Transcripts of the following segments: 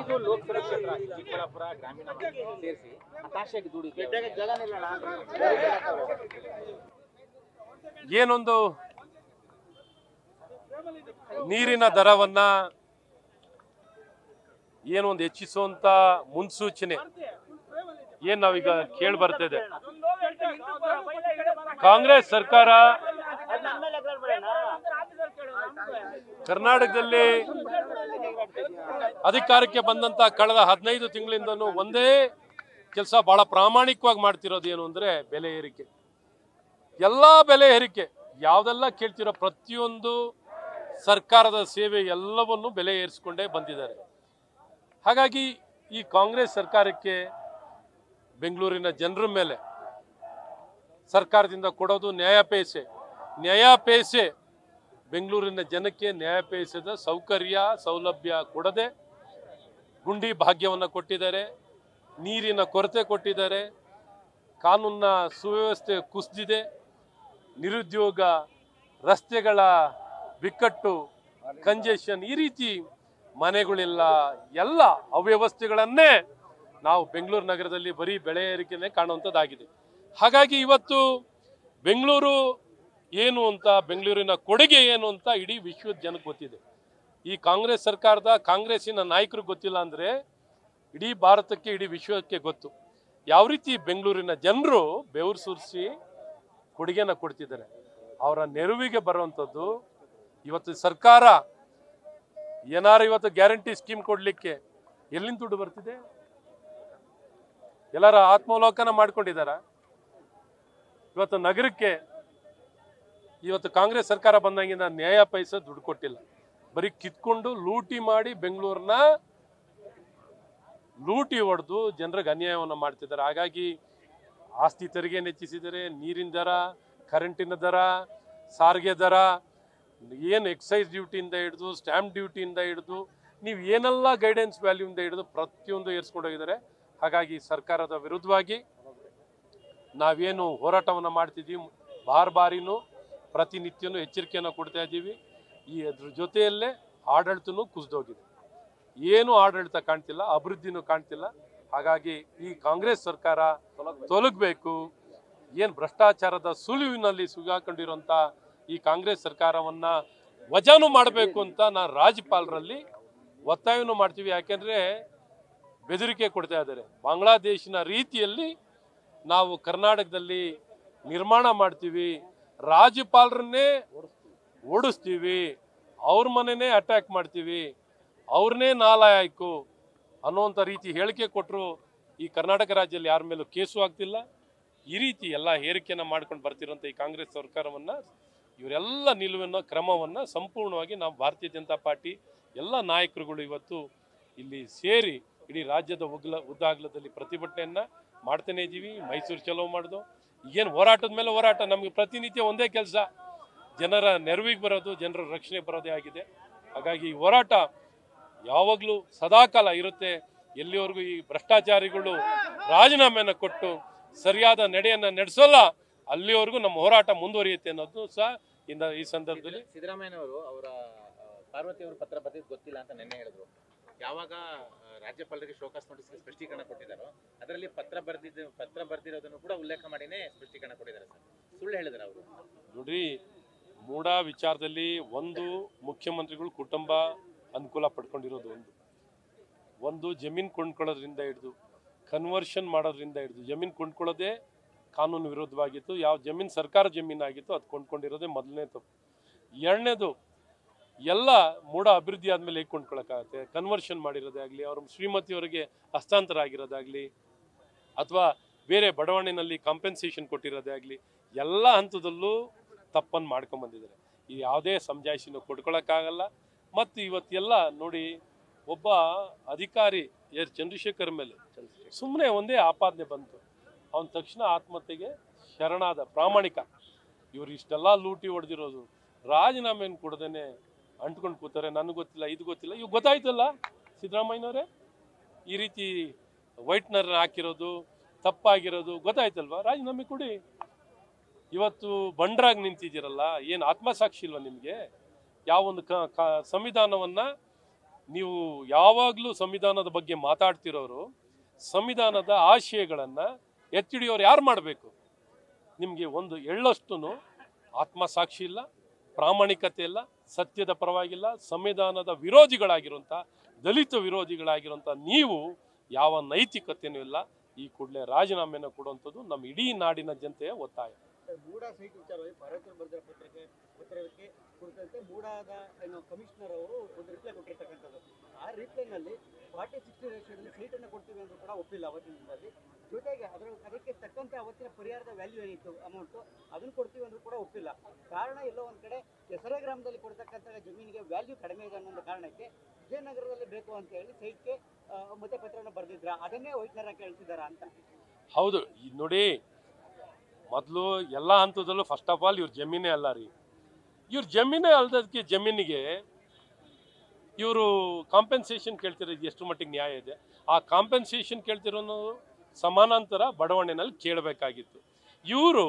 5 ಲೋಕಸಭಾ ಕ್ಷೇತ್ರ ಚಿಕ್ಕಬಳ್ಳಾಪುರ ಗ್ರಾಮೀಣ ಸೇರಿಸಿ ಹತಾಶೆಗೆ ದೂಡಿ ಏನೊಂದು ನೀರಿನ ದರವನ್ನ ಏನೊಂದು ಹೆಚ್ಚಿಸುವಂತ ಮುನ್ಸೂಚನೆ ಏನ್ ನಾವೀಗ ಕೇಳಿ ಬರ್ತಿದೆ. ಕಾಂಗ್ರೆಸ್ ಸರ್ಕಾರ ಕರ್ನಾಟಕದಲ್ಲಿ ಅಧಿಕಾರಕ್ಕೆ ಬಂದಂತ ಕಳೆದ 15 ತಿಂಗಳಿಂದನೂ ಒಂದೇ ಕೆಲಸ ಬಹಳ ಪ್ರಾಮಾಣಿಕವಾಗಿ ಮಾಡ್ತಿರೋದು ಏನು ಅಂದ್ರೆ ಬೆಲೆ ಏರಿಕೆ. ಎಲ್ಲಾ ಬೆಲೆ ಏರಿಕೆ ಯಾವ್ದೆಲ್ಲ ಕೇಳ್ತಿರೋ ಪ್ರತಿಯೊಂದು ಸರ್ಕಾರದ ಸೇವೆ ಎಲ್ಲವನ್ನು ಬೆಲೆ ಏರಿಸಿಕೊಂಡೇ ಬಂದಿದ್ದಾರೆ. ಹಾಗಾಗಿ ಈ ಕಾಂಗ್ರೆಸ್ ಸರ್ಕಾರಕ್ಕೆ ಬೆಂಗಳೂರಿನ ಜನರ ಮೇಲೆ ಸರ್ಕಾರದಿಂದ ಕೊಡೋದು ನ್ಯಾಯಪೇಸೆ ಬೆಂಗಳೂರಿನ ಜನಕ್ಕೆ ನ್ಯಾಯಪೇಸದ ಸೌಕರ್ಯ ಸೌಲಭ್ಯ ಕೊಡದೆ ಗುಂಡಿ ಭಾಗ್ಯವನ್ನು ಕೊಟ್ಟಿದ್ದಾರೆ, ನೀರಿನ ಕೊರತೆ ಕೊಟ್ಟಿದ್ದಾರೆ, ಕಾನೂನಿನ ಸುವ್ಯವಸ್ಥೆ ಕುಸಿದಿದೆ, ನಿರುದ್ಯೋಗ, ರಸ್ತೆಗಳ ಬಿಕ್ಕಟ್ಟು, ಕಂಜೆಷನ್, ಈ ರೀತಿ ಮನೆಗಳಿಲ್ಲ, ಎಲ್ಲ ಅವ್ಯವಸ್ಥೆಗಳನ್ನೇ ನಾವು ಬೆಂಗಳೂರು ನಗರದಲ್ಲಿ ಬರೀ ಬೆಲೆ ಏರಿಕೆನೇ ಕಾಣುವಂಥದ್ದಾಗಿದೆ. ಹಾಗಾಗಿ ಇವತ್ತು ಬೆಂಗಳೂರು ಏನು ಅಂತ, ಬೆಂಗಳೂರಿನ ಕೊಡುಗೆ ಏನು ಅಂತ ಇಡೀ ವಿಶ್ವದ ಜನಕ್ಕೆ ಗೊತ್ತಿದೆ. ಈ ಕಾಂಗ್ರೆಸ್ ಸರ್ಕಾರದ ಕಾಂಗ್ರೆಸ್ಸಿನ ನಾಯಕರು ಗೊತ್ತಿಲ್ಲ ಅಂದರೆ ಇಡೀ ಭಾರತಕ್ಕೆ ಇಡೀ ವಿಶ್ವಕ್ಕೆ ಗೊತ್ತು ಯಾವ ರೀತಿ ಬೆಂಗಳೂರಿನ ಜನರು ಬೆವರು ಸುರಿಸಿ ಕೊಡುಗೆನ ಕೊಡ್ತಿದ್ದಾರೆ. ಅವರ ನೆರವಿಗೆ ಬರುವಂಥದ್ದು ಇವತ್ತು ಸರ್ಕಾರ ಏನಾರು ಇವತ್ತು ಗ್ಯಾರಂಟಿ ಸ್ಕೀಮ್ ಕೊಡಲಿಕ್ಕೆ ಎಲ್ಲಿಂದ ದುಡ್ಡು ಬರ್ತಿದೆ? ಎಲ್ಲರ ಆತ್ಮಾವಲೋಕನ ಮಾಡ್ಕೊಂಡಿದ್ದಾರ? ಇವತ್ತು ನಗರಕ್ಕೆ ಇವತ್ತು ಕಾಂಗ್ರೆಸ್ ಸರ್ಕಾರ ಬಂದಂಗಿಂದ ನ್ಯಾಯ ಪೈಸೆ ದುಡ್ಡು ಕೊಟ್ಟಿಲ್ಲ, ಬರೀ ಕಿತ್ಕೊಂಡು ಲೂಟಿ ಮಾಡಿ ಬೆಂಗಳೂರನ್ನ ಲೂಟಿ ಹೊಡೆದು ಜನರಿಗೆ ಅನ್ಯಾಯವನ್ನು ಮಾಡ್ತಿದ್ದಾರೆ. ಹಾಗಾಗಿ ಆಸ್ತಿ ತೆರಿಗೆ ಹೆಚ್ಚಿಸಿದರೆ, ನೀರಿನ ದರ, ಕರೆಂಟಿನ ದರ, ಸಾರಿಗೆ ದರ, ಏನು ಎಕ್ಸೈಸ್ ಡ್ಯೂಟಿಯಿಂದ ಹಿಡಿದು ಸ್ಟ್ಯಾಂಪ್ ಡ್ಯೂಟಿಯಿಂದ ಹಿಡಿದು ನೀವು ಏನೆಲ್ಲ ಗೈಡೆನ್ಸ್ ವ್ಯಾಲ್ಯೂಯಿಂದ ಹಿಡಿದು ಪ್ರತಿಯೊಂದು ಏರಿಸ್ಕೊಂಡೋಗಿದ್ದಾರೆ. ಹಾಗಾಗಿ ಸರ್ಕಾರದ ವಿರುದ್ಧವಾಗಿ ನಾವೇನು ಹೋರಾಟವನ್ನು ಮಾಡ್ತಿದ್ದೀವಿ, ಬಾರಿನೂ ಪ್ರತಿನಿತ್ಯನೂ ಎಚ್ಚರಿಕೆಯನ್ನು ಕೊಡ್ತಾ ಇದ್ದೀವಿ. ಅದ್ರ ಜೊತೆಯಲ್ಲೇ ಆಡಳಿತನೂ ಕುಸಿದೋಗಿದೆ, ಏನು ಆಡಳಿತ ಕಾಣ್ತಿಲ್ಲ, ಅಭಿವೃದ್ಧಿನೂ ಕಾಣ್ತಿಲ್ಲ. ಹಾಗಾಗಿ ಈ ಕಾಂಗ್ರೆಸ್ ಸರ್ಕಾರ ತೊಲಗಬೇಕು. ಏನು ಭ್ರಷ್ಟಾಚಾರದ ಸುಳಿವಿನಲ್ಲಿ ಸಿಗಾಕೊಂಡಿರುವಂಥ ಈ ಕಾಂಗ್ರೆಸ್ ಸರ್ಕಾರವನ್ನ ವಜಾನು ಮಾಡಬೇಕು ಅಂತ ನಾನು ರಾಜ್ಯಪಾಲರಲ್ಲಿ ಒತ್ತಾಯವನ್ನು ಮಾಡ್ತೀವಿ. ಯಾಕೆಂದ್ರೆ ಬೆದರಿಕೆ ಕೊಡ್ತಾ ಇದ್ದಾರೆ. ಬಾಂಗ್ಲಾದೇಶಿನ ರೀತಿಯಲ್ಲಿ ನಾವು ಕರ್ನಾಟಕದಲ್ಲಿ ನಿರ್ಮಾಣ ಮಾಡ್ತೀವಿ, ರಾಜ್ಯಪಾಲರನ್ನೇ ಓಡಿಸ್ತೀವಿ, ಅವ್ರ ಮನೆನೇ ಅಟ್ಯಾಕ್ ಮಾಡ್ತೀವಿ, ಅವ್ರನ್ನೇ ನಾಲಾಯಕು ಅನ್ನುವಂಥ ರೀತಿ ಹೇಳಿಕೆ ಕೊಟ್ಟರು. ಈ ಕರ್ನಾಟಕ ರಾಜ್ಯದಲ್ಲಿ ಯಾರ ಮೇಲೂ ಕೇಸು ಆಗ್ತಿಲ್ಲ. ಈ ರೀತಿ ಎಲ್ಲ ಹೇರಿಕೆಯನ್ನು ಮಾಡ್ಕೊಂಡು ಬರ್ತಿರೋಂಥ ಈ ಕಾಂಗ್ರೆಸ್ ಸರ್ಕಾರವನ್ನು, ಇವರೆಲ್ಲ ನಿಲುವಿನ ಕ್ರಮವನ್ನು ಸಂಪೂರ್ಣವಾಗಿ ನಾವು ಭಾರತೀಯ ಜನತಾ ಪಾರ್ಟಿ ಎಲ್ಲ ನಾಯಕರುಗಳು ಇವತ್ತು ಇಲ್ಲಿ ಸೇರಿ ಇಡೀ ರಾಜ್ಯದ ಉದ್ದಾಗಲದಲ್ಲಿ ಪ್ರತಿಭಟನೆಯನ್ನು ಮಾಡ್ತಾನೆ ಇದ್ದೀವಿ. ಮೈಸೂರು ಚಲೋ ಮಾಡೋದು, ಏನು ಹೋರಾಟದ ಮೇಲೆ ಹೋರಾಟ. ನಮಗೆ ಪ್ರತಿನಿತ್ಯ ಒಂದೇ ಕೆಲಸ, ಜನರ ನೆರವಿಗೆ ಬರೋದು, ಜನರ ರಕ್ಷಣೆ ಬರೋದೇ ಆಗಿದೆ. ಹಾಗಾಗಿ ಈ ಹೋರಾಟ ಯಾವಾಗಲೂ ಸದಾಕಾಲ ಇರುತ್ತೆ. ಎಲ್ಲಿವರೆಗೂ ಈ ಭ್ರಷ್ಟಾಚಾರಿಗಳು ರಾಜೀನಾಮೆಯನ್ನು ಕೊಟ್ಟು ಸರಿಯಾದ ನಡೆಯನ್ನು ನಡೆಸೋಲ್ಲ, ಅಲ್ಲಿವರೆಗೂ ನಮ್ಮ ಹೋರಾಟ ಮುಂದುವರಿಯುತ್ತೆ ಅನ್ನೋದು ಸಹ ಈ ಸಂದರ್ಭದಲ್ಲಿ ಸಿದ್ದರಾಮಯ್ಯನವರು ಅವರ ಪಾರ್ವತಿ ಅವರು ಪತ್ರ ಬರೆದಿದ್ದು ಗೊತ್ತಿಲ್ಲ ಅಂತ ನಿನ್ನೆ ಹೇಳಿದ್ರು. ಯಾವಾಗ ರಾಜ್ಯಪಾಲರಿಗೆ ಶೋಕಾಸ್ ನೋಟಿಸ್ಗೆ ಸ್ಪಷ್ಟೀಕರಣ ಕೊಟ್ಟಿದ್ದಾರೋ ಅದರಲ್ಲಿ ಪತ್ರ ಬರೆದಿರೋದನ್ನು ಕೂಡ ಉಲ್ಲೇಖ ಮಾಡಿನೇ ಸ್ಪಷ್ಟೀಕರಣ ಕೊಟ್ಟಿದ್ದಾರೆ. ಸರ್, ಸುಳ್ಳು ಹೇಳಿದ್ದಾರೆ ಅವರು. ನೋಡ್ರಿ, ಮೂಡ ವಿಚಾರದಲ್ಲಿ ಒಂದು ಮುಖ್ಯಮಂತ್ರಿಗಳು ಕುಟುಂಬ ಅನುಕೂಲ ಪಡ್ಕೊಂಡಿರೋದು, ಒಂದು ಜಮೀನು ಕೊಂಡ್ಕೊಳ್ಳೋದ್ರಿಂದ ಹಿಡಿದು ಕನ್ವರ್ಷನ್ ಮಾಡೋದ್ರಿಂದ ಹಿಡಿದು ಜಮೀನು ಕೊಂಡ್ಕೊಳ್ಳೋದೇ ಕಾನೂನು ವಿರೋಧವಾಗಿತ್ತು. ಯಾವ ಜಮೀನು ಸರ್ಕಾರ ಜಮೀನಾಗಿತ್ತು ಅದು ಕೊಂಡ್ಕೊಂಡಿರೋದೇ ಮೊದಲನೇ ತಪ್ಪು. ಎರಡನೇದು, ಎಲ್ಲ ಮೂಡ ಅಭಿವೃದ್ಧಿ ಆದಮೇಲೆ ಹೇಗೆ ಕೊಂಡ್ಕೊಳ್ಳೋಕ್ಕಾಗತ್ತೆ? ಕನ್ವರ್ಷನ್ ಮಾಡಿರೋದೇ ಆಗಲಿ, ಅವ್ರ ಶ್ರೀಮತಿಯವರಿಗೆ ಹಸ್ತಾಂತರ ಆಗಿರೋದಾಗಲಿ, ಅಥವಾ ಬೇರೆ ಬಡಾವಣೆಯಲ್ಲಿ ಕಾಂಪೆನ್ಸೇಷನ್ ಕೊಟ್ಟಿರೋದೇ ಆಗಲಿ, ಎಲ್ಲ ಹಂತದಲ್ಲೂ ತಪ್ಪನ್ನು ಮಾಡ್ಕೊಂಬಂದಿದ್ದಾರೆ. ಈ ಯಾವುದೇ ಸಮಜಾಯಿಷಿನೂ ಕೊಡ್ಕೊಳ್ಳೋಕ್ಕಾಗಲ್ಲ. ಮತ್ತು ಇವತ್ತೆಲ್ಲ ನೋಡಿ, ಒಬ್ಬ ಅಧಿಕಾರಿ ಚಂದ್ರಶೇಖರ್ ಮೇಲೆ ಸುಮ್ಮನೆ ಒಂದೇ ಆಪಾದನೆ ಬಂತು, ಅವನ ತಕ್ಷಣ ಆತ್ಮಹತ್ಯೆಗೆ ಶರಣಾದ ಪ್ರಾಮಾಣಿಕ. ಇವರು ಇಷ್ಟೆಲ್ಲ ಲೂಟಿ ಹೊಡೆದಿರೋದು ರಾಜೀನಾಮೆಯನ್ನು ಕೊಡದೇನೆ ಅಂಟ್ಕೊಂಡು ಕೂತಾರೆ. ನನಗೆ ಗೊತ್ತಿಲ್ಲ, ಇದು ಗೊತ್ತಿಲ್ಲ, ಇವು ಗೊತ್ತಾಯ್ತಲ್ಲ ಸಿದ್ದರಾಮಯ್ಯನವರೇ, ಈ ರೀತಿ ವೈಟ್ನರ್ ಹಾಕಿರೋದು ತಪ್ಪಾಗಿರೋದು ಗೊತ್ತಾಯ್ತಲ್ವಾ? ರಾಜೀನಾಮೆ ಕೊಡಿ. ಇವತ್ತು ಬಂಡ್ರಾಗಿ ನಿಂತಿದ್ದೀರಲ್ಲ, ಏನು ಆತ್ಮಸಾಕ್ಷಿ ಇಲ್ವಾ ನಿಮಗೆ? ಯಾವೊಂದು ಸಂವಿಧಾನವನ್ನು ನೀವು ಯಾವಾಗಲೂ ಸಂವಿಧಾನದ ಬಗ್ಗೆ ಮಾತಾಡ್ತಿರೋರು ಸಂವಿಧಾನದ ಆಶಯಗಳನ್ನು ಎತ್ತಿಡಿಯೋರು ಯಾರು ಮಾಡಬೇಕು? ನಿಮಗೆ ಒಂದು ಎಳ್ಳಷ್ಟು ಆತ್ಮಸಾಕ್ಷಿ ಇಲ್ಲ, ಪ್ರಾಮಾಣಿಕತೆ ಇಲ್ಲ, ಸತ್ಯದ ಪರವಾಗಿಲ್ಲ, ಸಂವಿಧಾನದ ವಿರೋಧಿಗಳಾಗಿರುವಂಥ, ದಲಿತ ವಿರೋಧಿಗಳಾಗಿರುವಂಥ ನೀವು ಯಾವ ನೈತಿಕತೆಯೂ ಇಲ್ಲ. ಈ ಕೂಡಲೇ ರಾಜೀನಾಮೆಯನ್ನು ಕೊಡುವಂಥದ್ದು ನಮ್ಮ ಇಡೀ ನಾಡಿನ ಜನತೆಯ ಒತ್ತಾಯ. ಮೂಡ ಸೈಟ್ ವಿಚಾರವಾಗಿ ಪಾರ್ವತಿ ಬರೆದ ಪತ್ರಕ್ಕೆ ಕುರಿತಂತೆ ಮೂಡಾದ ಕಮಿಷನರ್ ಅವರು ಒಂದು ರಿಪ್ಲೈ ಕೊಟ್ಟಿರ್ತಕ್ಕಂಥದ್ದು. ಆ ರಿಪ್ಲೈನಲ್ಲಿ 40-60 ರೇಷಿಯೋದಲ್ಲಿ ಸೈಟನ್ನು ಕೊಡ್ತೀವಿ ಅಂದರೂ ಕೂಡ ಒಪ್ಪಿಲ್ಲ ಅವತ್ತಿನ ದಿನದಲ್ಲಿ. ಜೊತೆಗೆ ಅದಕ್ಕೆ ತಕ್ಕಂತೆ ಅವತ್ತಿನ ಪರಿಹಾರದ ವ್ಯಾಲ್ಯೂ ಏನಿತ್ತು ಅಮೌಂಟು ಅದನ್ನು ಕೊಡ್ತೀವಿ ಅಂದರೂ ಕೂಡ ಒಪ್ಪಿಲ್ಲ. ಕಾರಣ ಎಲ್ಲೋ ಒಂದು ಕಡೆ ಕೆಸರೆ ಗ್ರಾಮದಲ್ಲಿ ಕೊಡ್ತಕ್ಕಂಥ ಜಮೀನಿಗೆ ವ್ಯಾಲ್ಯೂ ಕಡಿಮೆ ಇದೆ ಅನ್ನೋ ಕಾರಣಕ್ಕೆ ವಿಜಯನಗರದಲ್ಲಿ ಬೇಕು ಅಂತ ಹೇಳಿ ಸೈಟ್ಗೆ ಮತ್ತೆ ಪತ್ರವನ್ನು ಬರೆದಿದ್ರ, ಅದನ್ನೇ ವೈಟ್ನರ ಕೇಳ್ತಿದ್ದಾರ ಅಂತ. ಹೌದು, ನೋಡಿ, ಮೊದಲು ಎಲ್ಲ ಹಂತದಲ್ಲೂ ಫಸ್ಟ್ ಆಫ್ ಆಲ್ ಇವ್ರ ಜಮೀನೇ ಅಲ್ಲ ರೀ. ಇವ್ರ ಜಮೀನೇ ಅಲ್ಲದಕ್ಕೆ ಜಮೀನಿಗೆ ಇವರು ಕಾಂಪೆನ್ಸೇಷನ್ ಕೇಳ್ತಿರೋದು ಎಷ್ಟು ಮಟ್ಟಿಗೆ ನ್ಯಾಯ ಇದೆ? ಆ ಕಾಂಪೆನ್ಸೇಷನ್ ಕೇಳ್ತಿರೋನು ಸಮಾನಾಂತರ ಬಡಾವಣೆಯಲ್ಲಿ ಕೇಳಬೇಕಾಗಿತ್ತು. ಇವರು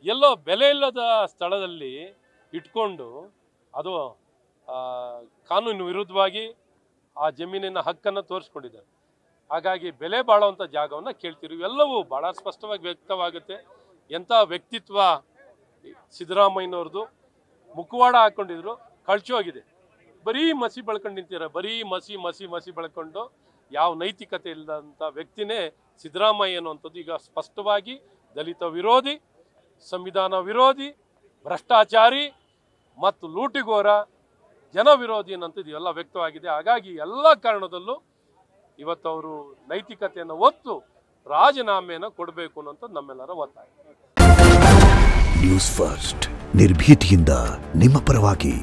ಎಲ್ಲೋ ಬೆಲೆ ಇಲ್ಲದ ಸ್ಥಳದಲ್ಲಿ ಇಟ್ಕೊಂಡು ಅದು ಕಾನೂನು ವಿರುದ್ಧವಾಗಿ ಆ ಜಮೀನಿನ ಹಕ್ಕನ್ನು ತೋರಿಸ್ಕೊಂಡಿದ್ದಾರೆ. ಹಾಗಾಗಿ ಬೆಲೆ ಬಾಳುವಂಥ ಜಾಗವನ್ನು ಕೇಳ್ತಿರು. ಇವೆಲ್ಲವೂ ಭಾಳ ಸ್ಪಷ್ಟವಾಗಿ ವ್ಯಕ್ತವಾಗುತ್ತೆ. ಎಂಥ ವ್ಯಕ್ತಿತ್ವ ಸಿದ್ದರಾಮಯ್ಯನವ್ರದ್ದು. ಮುಖವಾಡ ಹಾಕ್ಕೊಂಡಿದ್ರು, ಕಳ್ಚೋಗಿದೆ. ಬರೀ ಮಸಿ ಬೆಳ್ಕೊಂಡು ನಿಂತಿದ್ದಾರೆ, ಬರೀ ಮಸಿ ಬೆಳ್ಕೊಂಡು. ಯಾವ ನೈತಿಕತೆ ಇಲ್ಲದಂಥ ವ್ಯಕ್ತಿನೇ ಸಿದ್ದರಾಮಯ್ಯ ಅನ್ನುವಂಥದ್ದು. ಈಗ ಸ್ಪಷ್ಟವಾಗಿ ದಲಿತ ವಿರೋಧಿ, ಸಂವಿಧಾನ ವಿರೋಧಿ, ಭ್ರಷ್ಟಾಚಾರಿ ಮತ್ತು ಲೂಟಿಗೋರ, ಜನ ವಿರೋಧಿ ಅನ್ನೋಂಥದ್ದು ಇವೆಲ್ಲ ವ್ಯಕ್ತವಾಗಿದೆ. ಹಾಗಾಗಿ ಎಲ್ಲ ಕಾರಣದಲ್ಲೂ ಇವತ್ತು ಅವರು ನೈತಿಕತೆಯನ್ನು ಒತ್ತು ರಾಜೀನಾಮೆಯನ್ನು ಕೊಡಬೇಕು ಅನ್ನೋಂಥದ್ದು ನಮ್ಮೆಲ್ಲರ ಒತ್ತಾಯ. ನ್ಯೂಸ್ ಫಸ್ಟ್, ನಿರ್ಭೀತಿಯಿಂದ ನಿಮ್ಮ ಪರವಾಗಿ.